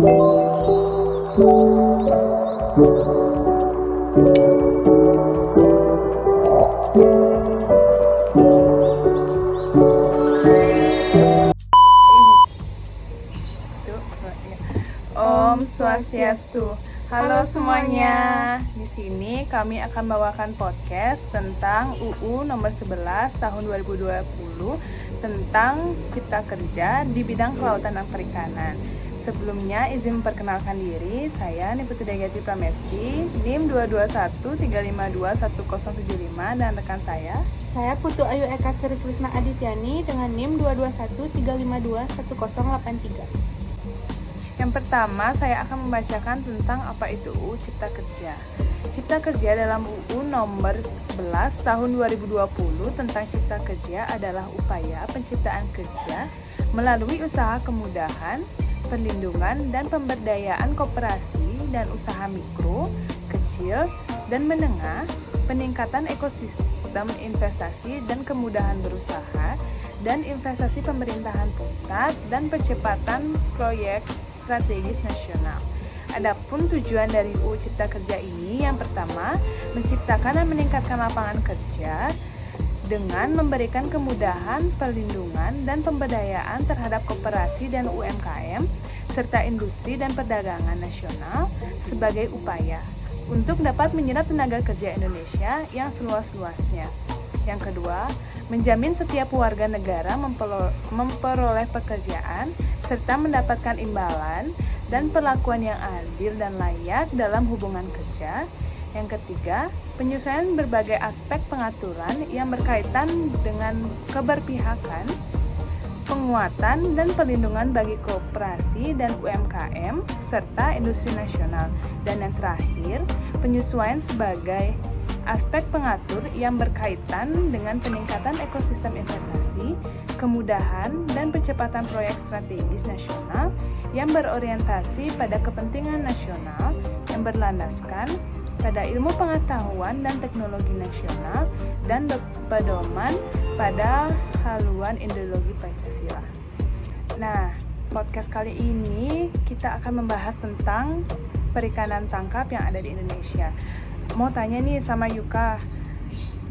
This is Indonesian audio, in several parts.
Om Swastiastu. Halo semuanya. Di sini kami akan membawakan podcast tentang UU nomor 11 tahun 2020 tentang Cipta Kerja di bidang kelautan dan perikanan. Sebelumnya izin memperkenalkan diri, saya Niputu Degati Pramesti, NIM 22135210075 dan rekan saya Putu Ayu Eka Sri Krisna Adityani dengan NIM 22135221083. Yang pertama, saya akan membacakan tentang apa itu UU Cipta Kerja. Cipta Kerja dalam UU nomor 11 tahun 2020 tentang Cipta Kerja adalah upaya penciptaan kerja melalui usaha kemudahan, perlindungan dan pemberdayaan koperasi dan usaha mikro, kecil, dan menengah, peningkatan ekosistem investasi dan kemudahan berusaha, dan investasi pemerintahan pusat, dan percepatan proyek strategis nasional. Adapun tujuan dari UU Cipta Kerja ini, yang pertama, menciptakan dan meningkatkan lapangan kerja dengan memberikan kemudahan, perlindungan, dan pemberdayaan terhadap koperasi dan UMKM, serta industri dan perdagangan nasional sebagai upaya untuk dapat menyerap tenaga kerja Indonesia yang seluas-luasnya. Yang kedua, menjamin setiap warga negara memperoleh pekerjaan serta mendapatkan imbalan dan perlakuan yang adil dan layak dalam hubungan kerja. Yang ketiga, penyesuaian berbagai aspek pengaturan yang berkaitan dengan keberpihakan, penguatan dan perlindungan bagi koperasi dan UMKM serta industri nasional. Dan yang terakhir, penyesuaian sebagai aspek pengatur yang berkaitan dengan peningkatan ekosistem investasi, kemudahan dan percepatan proyek strategis nasional yang berorientasi pada kepentingan nasional yang berlandaskan pada ilmu pengetahuan dan teknologi nasional dan berpedoman pada haluan ideologi Pancasila. Nah, podcast kali ini kita akan membahas tentang perikanan tangkap yang ada di Indonesia. Mau tanya nih sama Yuka,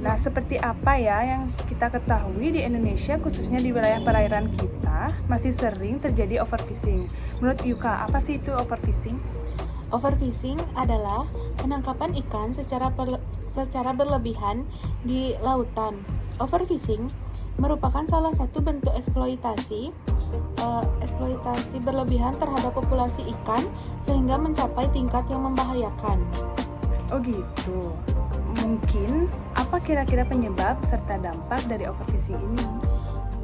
nah seperti apa ya yang kita ketahui di Indonesia, khususnya di wilayah perairan kita, masih sering terjadi overfishing. Menurut Yuka, apa sih itu overfishing? Overfishing adalah penangkapan ikan secara berlebihan di lautan. Overfishing merupakan salah satu bentuk eksploitasi berlebihan terhadap populasi ikan sehingga mencapai tingkat yang membahayakan. Oh gitu. Mungkin apa kira-kira penyebab serta dampak dari overfishing ini?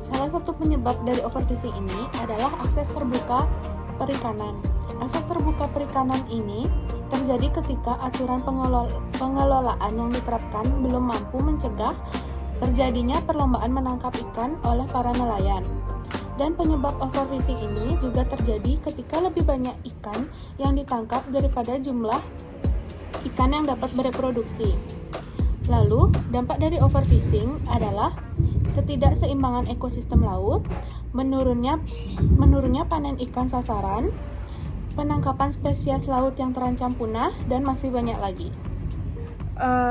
Salah satu penyebab dari overfishing ini adalah akses terbuka perikanan. Akses terbuka perikanan ini terjadi ketika aturan pengelolaan yang diterapkan belum mampu mencegah terjadinya perlombaan menangkap ikan oleh para nelayan. Dan penyebab overfishing ini juga terjadi ketika lebih banyak ikan yang ditangkap daripada jumlah ikan yang dapat bereproduksi. Lalu, dampak dari overfishing adalah ketidakseimbangan ekosistem laut, menurunnya panen ikan sasaran, penangkapan spesies laut yang terancam punah, dan masih banyak lagi.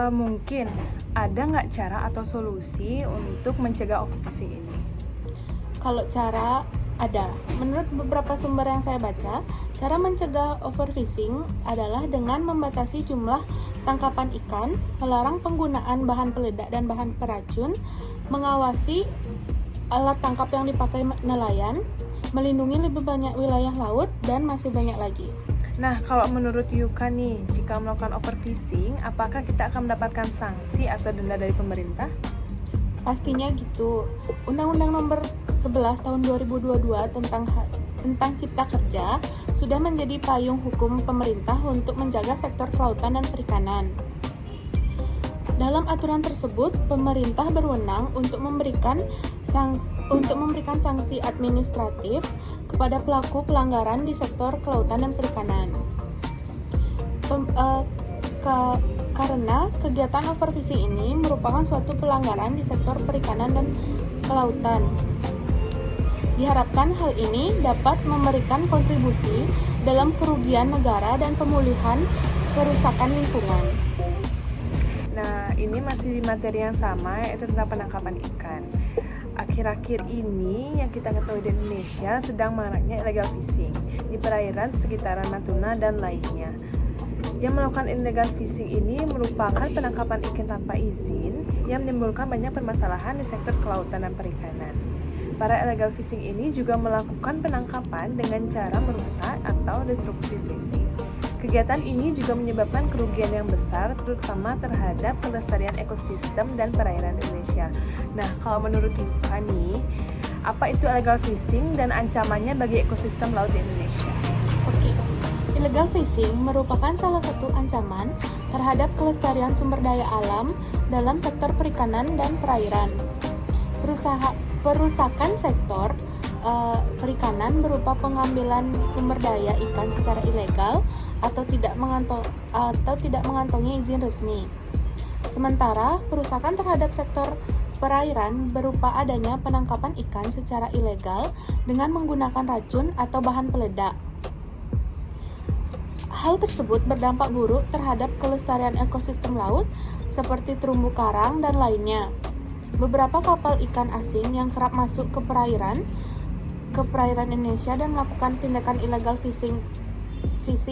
Mungkin ada nggak cara atau solusi untuk mencegah overfishing ini? Kalau cara ada. Menurut beberapa sumber yang saya baca, cara mencegah overfishing adalah dengan membatasi jumlah tangkapan ikan, melarang penggunaan bahan peledak dan bahan beracun, mengawasi alat tangkap yang dipakai nelayan, melindungi lebih banyak wilayah laut, dan masih banyak lagi. Nah, kalau menurut Yuka nih, jika melakukan overfishing, apakah kita akan mendapatkan sanksi atau denda dari pemerintah? Pastinya gitu. Undang-Undang nomor 11 tahun 2022 tentang Cipta Kerja sudah menjadi payung hukum pemerintah untuk menjaga sektor kelautan dan perikanan. Dalam aturan tersebut, pemerintah berwenang untuk memberikan sanksi administratif kepada pelaku pelanggaran di sektor kelautan dan perikanan. Karena kegiatan overfishing ini merupakan suatu pelanggaran di sektor perikanan dan kelautan. Diharapkan hal ini dapat memberikan kontribusi dalam kerugian negara dan pemulihan kerusakan lingkungan. Nah, ini masih di materi yang sama, yaitu tentang penangkapan ikan. Akhir-akhir ini yang kita ketahui di Indonesia sedang maraknya illegal fishing di perairan sekitaran Natuna dan lainnya. Yang melakukan illegal fishing ini merupakan penangkapan ikan tanpa izin yang menimbulkan banyak permasalahan di sektor kelautan dan perikanan. Para illegal fishing ini juga melakukan penangkapan dengan cara merusak atau destructive fishing. Kegiatan ini juga menyebabkan kerugian yang besar, terutama terhadap kelestarian ekosistem dan perairan Indonesia. Nah, kalau menurut Yuka nih, apa itu illegal fishing dan ancamannya bagi ekosistem laut di Indonesia? Oke, illegal fishing merupakan salah satu ancaman terhadap kelestarian sumber daya alam dalam sektor perikanan dan perairan. Perusakan sektor perikanan berupa pengambilan sumber daya ikan secara ilegal atau tidak mengantongi izin resmi. Sementara perusakan terhadap sektor perairan berupa adanya penangkapan ikan secara ilegal dengan menggunakan racun atau bahan peledak. Hal tersebut berdampak buruk terhadap kelestarian ekosistem laut seperti terumbu karang dan lainnya. Beberapa kapal ikan asing yang kerap masuk ke perairan Indonesia dan melakukan tindakan illegal fishing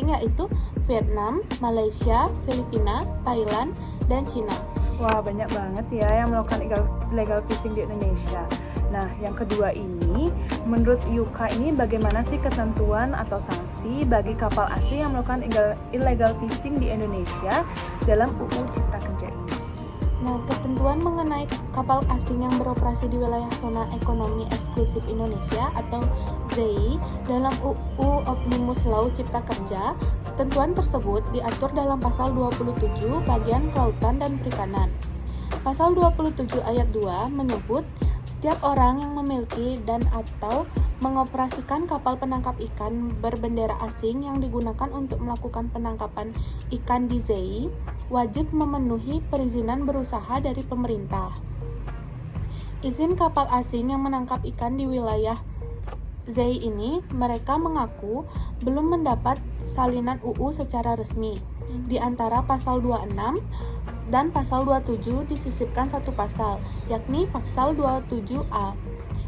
yaitu Vietnam, Malaysia, Filipina, Thailand, dan Cina. Wah, banyak banget ya yang melakukan illegal fishing di Indonesia. Nah, yang kedua ini, menurut Yuka ini bagaimana sih ketentuan atau sanksi bagi kapal asing yang melakukan illegal fishing di Indonesia dalam UU Cipta Kerja ini? Nah, ketentuan mengenai kapal asing yang beroperasi di wilayah zona ekonomi eksklusif Indonesia atau ZEI dalam UU Omnibus Law Cipta Kerja, ketentuan tersebut diatur dalam pasal 27 bagian kelautan dan perikanan. Pasal 27 ayat 2 menyebut setiap orang yang memiliki dan atau mengoperasikan kapal penangkap ikan berbendera asing yang digunakan untuk melakukan penangkapan ikan di ZEI wajib memenuhi perizinan berusaha dari pemerintah. Izin kapal asing yang menangkap ikan di wilayah ZEI ini mereka mengaku belum mendapat salinan UU secara resmi. Di antara pasal 26 dan pasal 27 disisipkan satu pasal, yakni pasal 27A.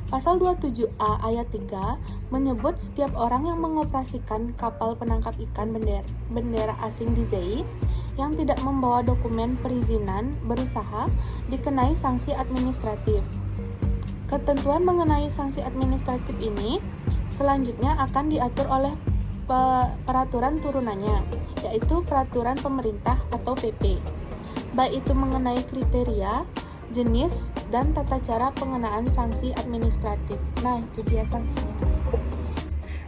Pasal 27A ayat 3 menyebut setiap orang yang mengoperasikan kapal penangkap ikan bendera asing di ZEI yang tidak membawa dokumen perizinan berusaha dikenai sanksi administratif. Ketentuan mengenai sanksi administratif ini selanjutnya akan diatur oleh peraturan turunannya, yaitu peraturan pemerintah atau PP. Baik itu mengenai kriteria, jenis, dan tata cara pengenaan sanksi administratif. Nah, itu dia sanksinya.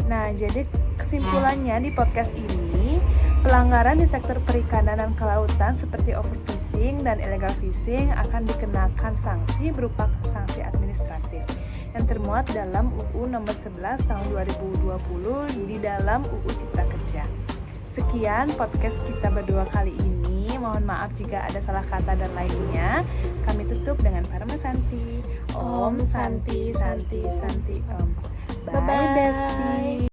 Nah, jadi kesimpulannya di podcast ini, pelanggaran di sektor perikanan dan kelautan seperti overfishing dan illegal fishing akan dikenakan sanksi berupa sanksi administratif yang termuat dalam UU nomor 11 tahun 2020 di dalam UU Cipta Kerja. Sekian podcast kita berdua kali ini. Mohon maaf jika ada salah kata dan lainnya. Kami tutup dengan Parma Santi. Om Santi Santi Santi Om. Bye, bestie.